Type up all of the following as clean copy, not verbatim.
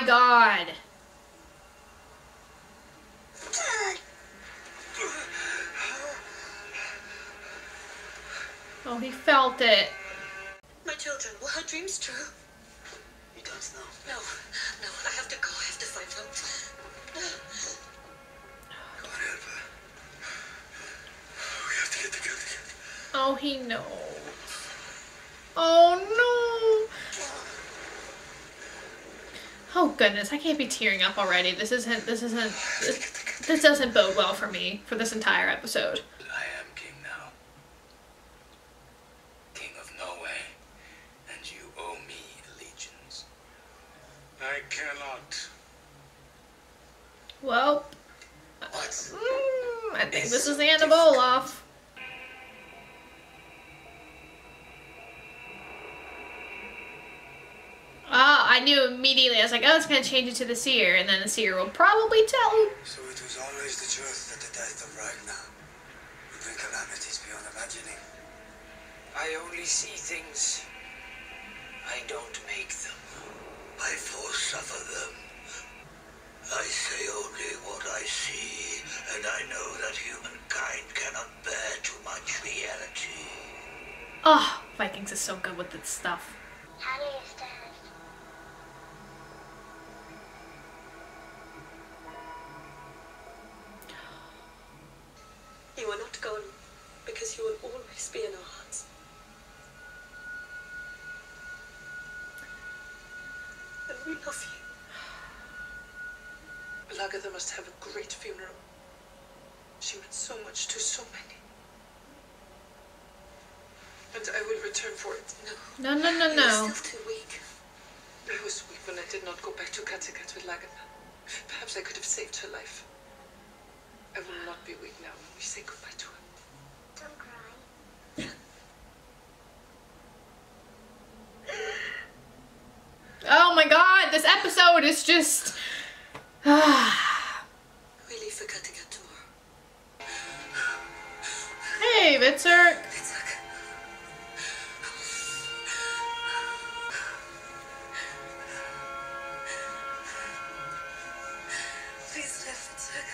god. Oh, he felt it. My children, were her dreams true? You don't know. No, I have to go. I have to find them. Come on, help her. We have to get the girl together. Oh, he knows. Oh no. Oh goodness, I can't be tearing up already. This doesn't bode well for me for this entire episode. I am king now. King of Norway. And you owe me allegiance. I cannot. Well, What? I think this is the end of Olaf. I knew immediately. I was like, oh, it's going to change it to the seer, and then the seer will probably tell him. So it was always the truth that the death of Ragnar would bring calamities beyond imagining. I only see things. I don't make them. I foresuffer them. I say only what I see, and I know that humankind cannot bear too much reality. Oh, Vikings is so good with this stuff. You are not gone, because you will always be in our hearts. And we love you. Lagertha must have a great funeral. She meant so much to so many. And I will return for it. No. You are still too weak. I was weak when I did not go back to Kattegat with Lagertha. Perhaps I could have saved her life. I will not be weak now when we say goodbye to her. Don't cry. Oh my god, this episode is just... We leave for Kattegat tomorrow. Hey, Vitzer. Please live, Itzhak.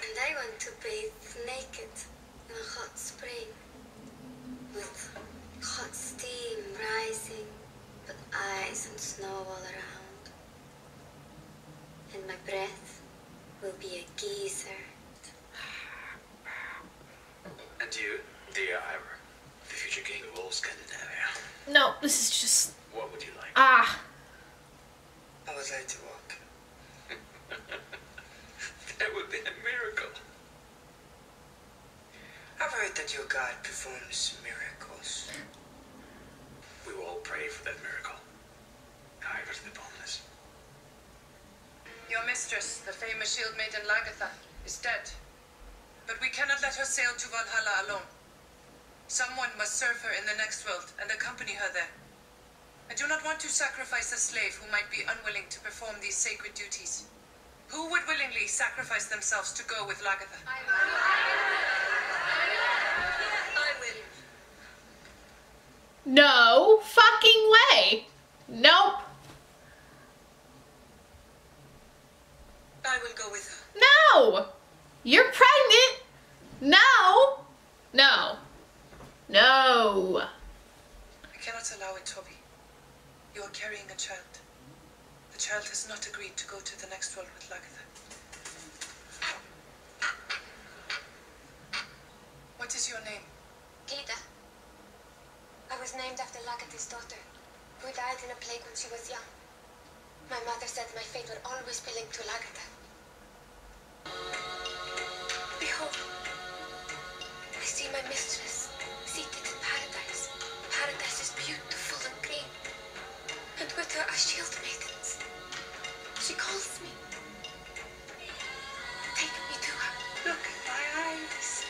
And I want to bathe naked in a hot spring with hot steam rising, but ice and snow all around. And my breath will be a geyser. And you, dear Ivor, the future king of all Scandinavia. No, this is just... What would you like? Ah. I would like to walk. That would be a miracle. I've heard that your god performs miracles. We will all pray for that miracle. Ivor's the bonus. Your mistress, the famous shield maiden Lagertha, is dead. But we cannot let her sail to Valhalla alone. Someone must serve her in the next world and accompany her there. I do not want to sacrifice a slave who might be unwilling to perform these sacred duties. Who would willingly sacrifice themselves to go with Lagertha? I will. No fucking way. Nope. I will go with her. No. You're pregnant. No. No. No. I cannot allow it, Toby. You are carrying a child. The child has not agreed to go to the next world with Lagertha. What is your name? Gyda. I was named after Lagertha's daughter, who died in a plague when she was young. My mother said my fate would always be linked to Lagertha. Behold, I see my mistress seated in paradise. Paradise is beautiful and green, and with her are shield maidens. She calls me. Take me to her. Look at my eyes.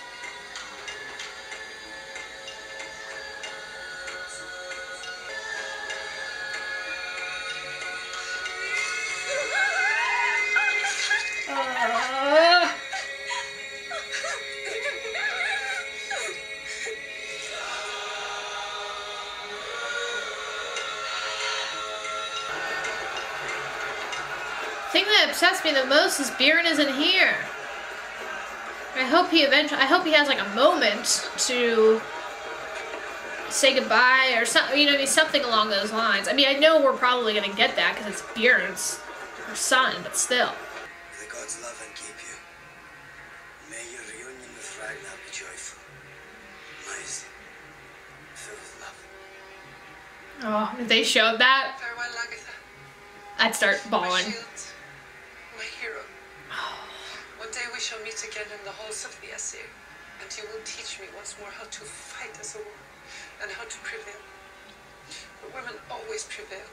that upsets me the most is Bjorn isn't here. I hope he has like a moment to say goodbye or something, you know, something along those lines. I mean, I know we're probably gonna get that because it's Bjorn's her son, but still. May the gods love and keep you. May your reunion with Ragnar be joyful, amazing, filled with love. Oh, if they showed that, Farewell, Lagertha. I'd start My bawling. shield, my hero. One day we shall meet again in the halls of the Aesir, and you will teach me once more how to fight as a woman and how to prevail. But women always prevail.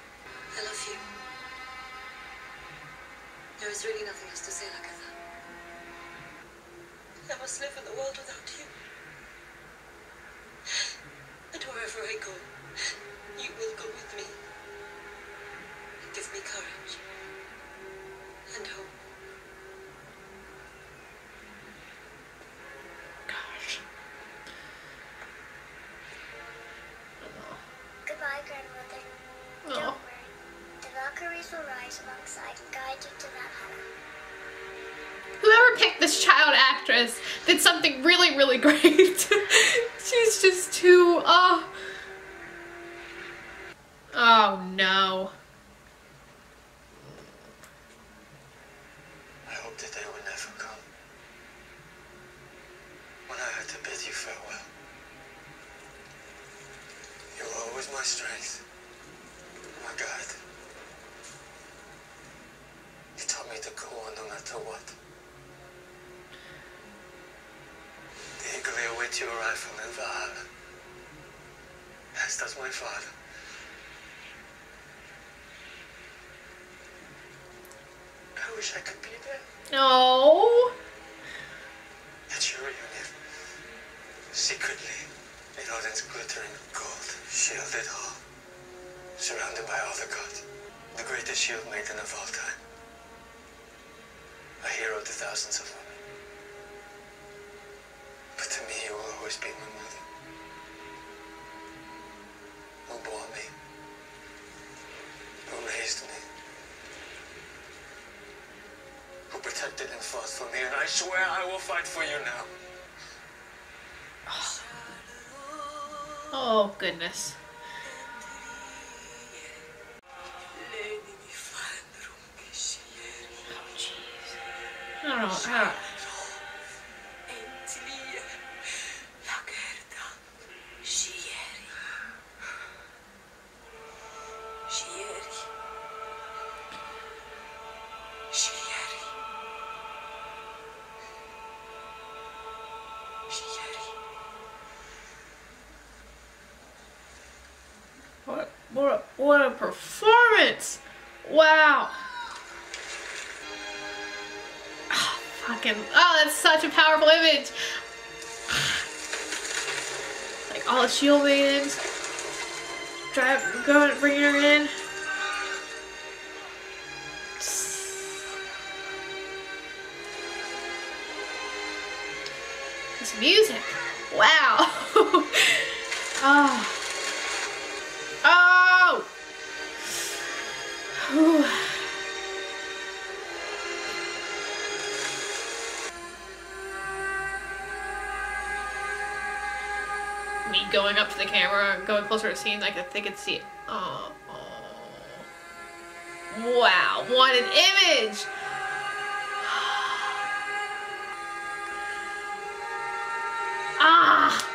I love you. There is really nothing else to say, Lagertha. I must live in the world without you. And wherever I go, you will go with me. Give me courage and hope. Gosh. Goodbye, grandmother. Oh. Don't worry. The Valkyries will rise alongside and guide you to Valhalla. Whoever picked this child actress did something really, really great. She's just too, oh no. I hope that they will never come. When I had to bid you farewell, you were always my strength, my guide. You taught me to go on no matter what. They eagerly await your arrival in Valhalla, as does my father. I wish I could be there. No. At your reunion, secretly, in Odin's glittering gold, shielded hall, surrounded by all the gods, the greatest shield maiden of all time, a hero to thousands of women. But to me, you will always be my mother, who bore me, who raised me, who protected and fought for me, and I swear I will fight for you now. Oh, goodness. Oh, jeez. I don't know. What a performance! Wow. Oh, that's such a powerful image. Like all the shield maidens. Go and bring her in. This music. Wow. Oh. Oh. Whew. Me going up to the camera, going closer to the scene, like they could see it. Oh. Wow, what an image! Ah!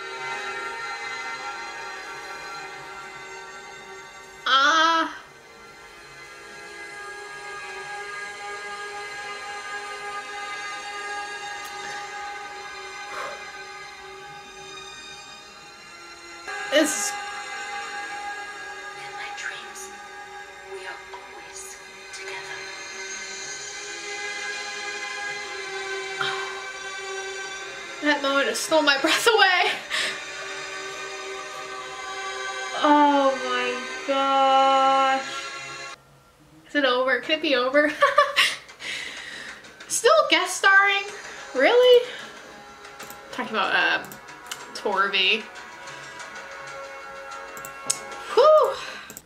Ah! This. In my dreams, we are always together. That moment just stole my breath away. Oh my gosh. Is it over? Can it be over? Still guest starring? Really? Talking about Torvi. Whew.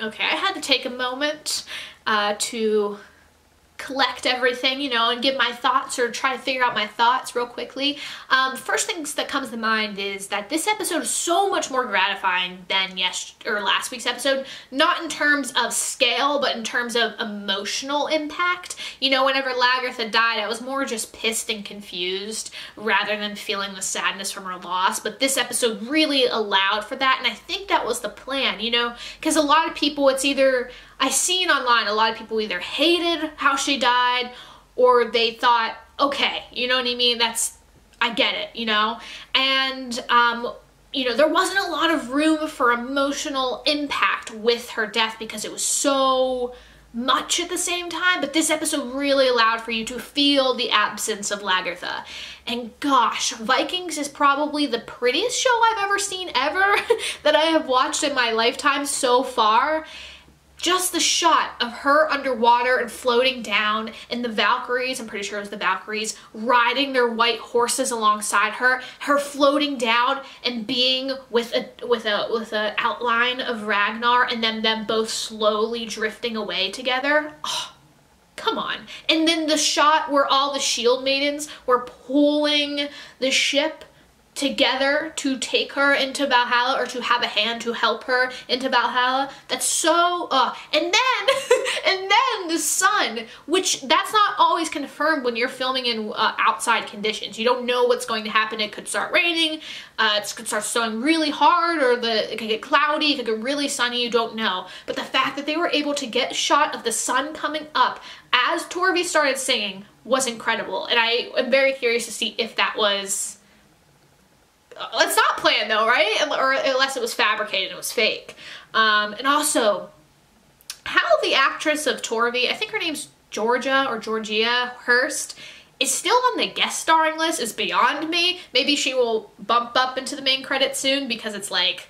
Okay, I had to take a moment to collect everything, you know, and give my thoughts or try to figure out my thoughts real quickly. First things that comes to mind is that this episode is so much more gratifying than last week's episode, not in terms of scale, but in terms of emotional impact. You know, whenever Lagertha died, I was more just pissed and confused rather than feeling the sadness from her loss, but this episode really allowed for that, and I think that was the plan, you know, because a lot of people, it's either, I've seen online, a lot of people either hated how she died, or they thought, okay, you know what I mean, I get it, you know, and, you know, there wasn't a lot of room for emotional impact with her death because it was so much at the same time, but this episode really allowed for you to feel the absence of Lagertha. And gosh, Vikings is probably the prettiest show I've ever seen ever that I have watched in my lifetime so far. Just the shot of her underwater and floating down, and the Valkyries, I'm pretty sure it was the Valkyries, riding their white horses alongside her, her floating down and being with a outline of Ragnar, and then them both slowly drifting away together. Oh, come on. And then the shot where all the shield maidens were pulling the ship together to take her into Valhalla, or to have a hand to help her into Valhalla. That's so, and then the sun, which that's not always confirmed when you're filming in outside conditions. You don't know what's going to happen. It could start raining, it could start snowing really hard, or it could get cloudy, it could get really sunny, you don't know. But the fact that they were able to get a shot of the sun coming up as Torvi started singing was incredible, and I am very curious to see if that was, it's not planned though, right? Or unless it was fabricated, it was fake. And also, how the actress of Torvi, I think her name's Georgia Hurst, is still on the guest starring list is beyond me. Maybe she will bump up into the main credits soon, because it's like,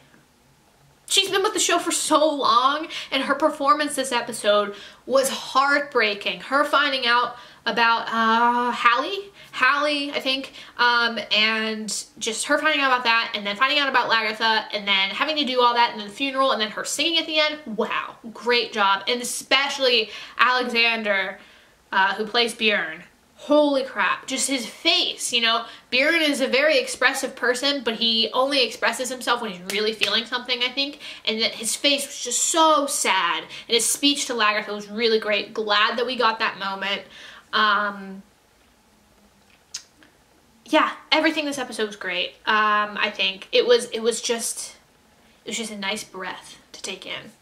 she's been with the show for so long, and her performance this episode was heartbreaking. Her finding out about Hallie, I think, and just her finding out about that, and then finding out about Lagertha, and then having to do all that, and then the funeral, and then her singing at the end. Wow, great job. And especially Alexander, who plays Björn. Holy crap, just his face, you know. Björn is a very expressive person, but he only expresses himself when he's really feeling something, I think, and that his face was just so sad, and his speech to Lagertha was really great. Glad that we got that moment. Yeah, everything this episode was great. I think it was just a nice breath to take in.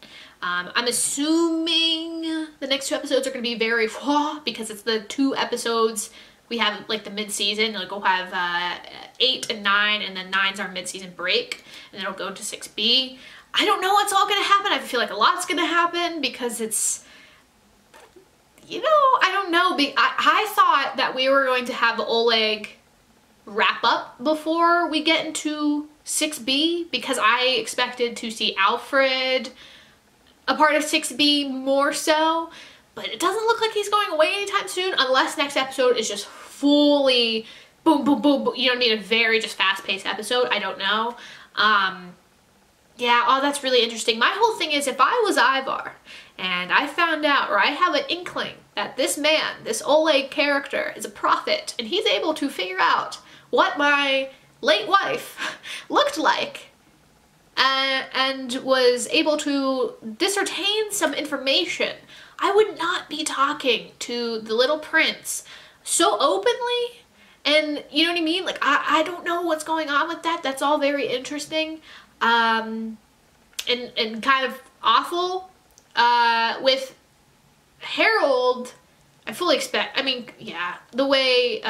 I'm assuming the next 2 episodes are going to be very because it's the 2 episodes we have, like, the mid-season. Like, we'll have 8 and 9, and then 9's our mid-season break, and then it'll go to 6B. I don't know what's all going to happen. I feel like a lot's going to happen, because it's, you know, I don't know. I thought that we were going to have Oleg wrap up before we get into 6B, because I expected to see Alfred a part of 6B more so, but it doesn't look like he's going away anytime soon, unless next episode is just fully boom, boom, boom, boom, you know what I mean, a very just fast-paced episode. I don't know. Yeah, oh, that's really interesting. My whole thing is, if I was Ivar, and I found out, or I have an inkling that this man, this Oleg character, is a prophet, and he's able to figure out what my late wife looked like, and was able to discertain some information, I would not be talking to the little prince so openly. And you know what I mean? Like, I don't know what's going on with that. That's all very interesting. And kind of awful. With Harold, I fully expect, I mean, yeah, the way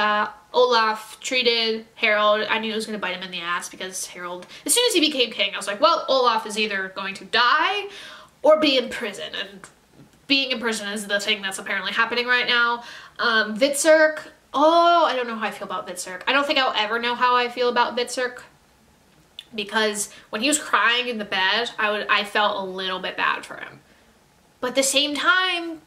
Olaf treated Harold, I knew it was going to bite him in the ass, because Harold, as soon as he became king, I was like, well, Olaf is either going to die or be in prison, and being in prison is the thing that's apparently happening right now. Hvitserk, oh, I don't know how I feel about Hvitserk. I don't think I'll ever know how I feel about Hvitserk, because when he was crying in the bed, I felt a little bit bad for him. But at the same time,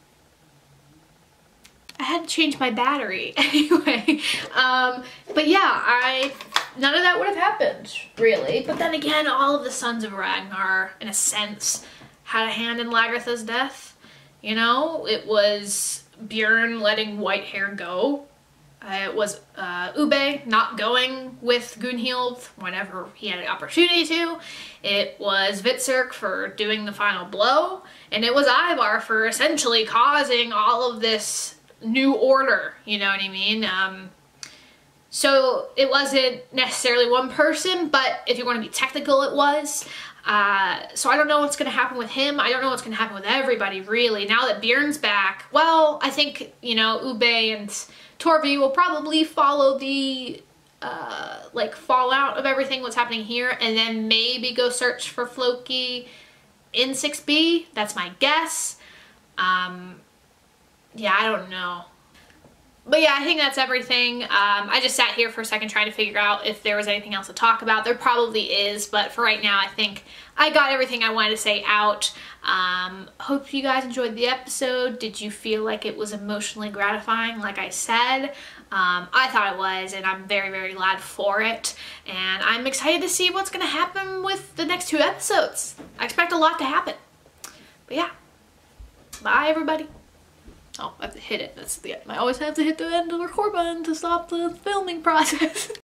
I had to change my battery anyway. But yeah, none of that would have happened, really. But then again, all of the Sons of Ragnar, in a sense, had a hand in Lagertha's death. You know, it was Bjorn letting Whitehair go. It was Ube not going with Gunhild whenever he had an opportunity to. It was Hvitserk for doing the final blow. And it was Ivar for essentially causing all of this new order, you know what I mean? So it wasn't necessarily one person, but if you want to be technical, it was. So I don't know what's going to happen with him. I don't know what's going to happen with everybody, really. Now that Bjorn's back, well, I think, you know, Ube and Torvi will probably follow the, like, fallout of everything, what's happening here, and then maybe go search for Floki in 6B. That's my guess. Yeah, I don't know. But yeah, I think that's everything. I just sat here for a second trying to figure out if there was anything else to talk about. There probably is, but for right now, I think I got everything I wanted to say out. Hope you guys enjoyed the episode. Did you feel like it was emotionally gratifying, like I said? I thought it was, and I'm very, very glad for it. And I'm excited to see what's going to happen with the next 2 episodes. I expect a lot to happen. But yeah, bye everybody. Oh, I have to hit it. I always have to hit the end of the record button to stop the filming process.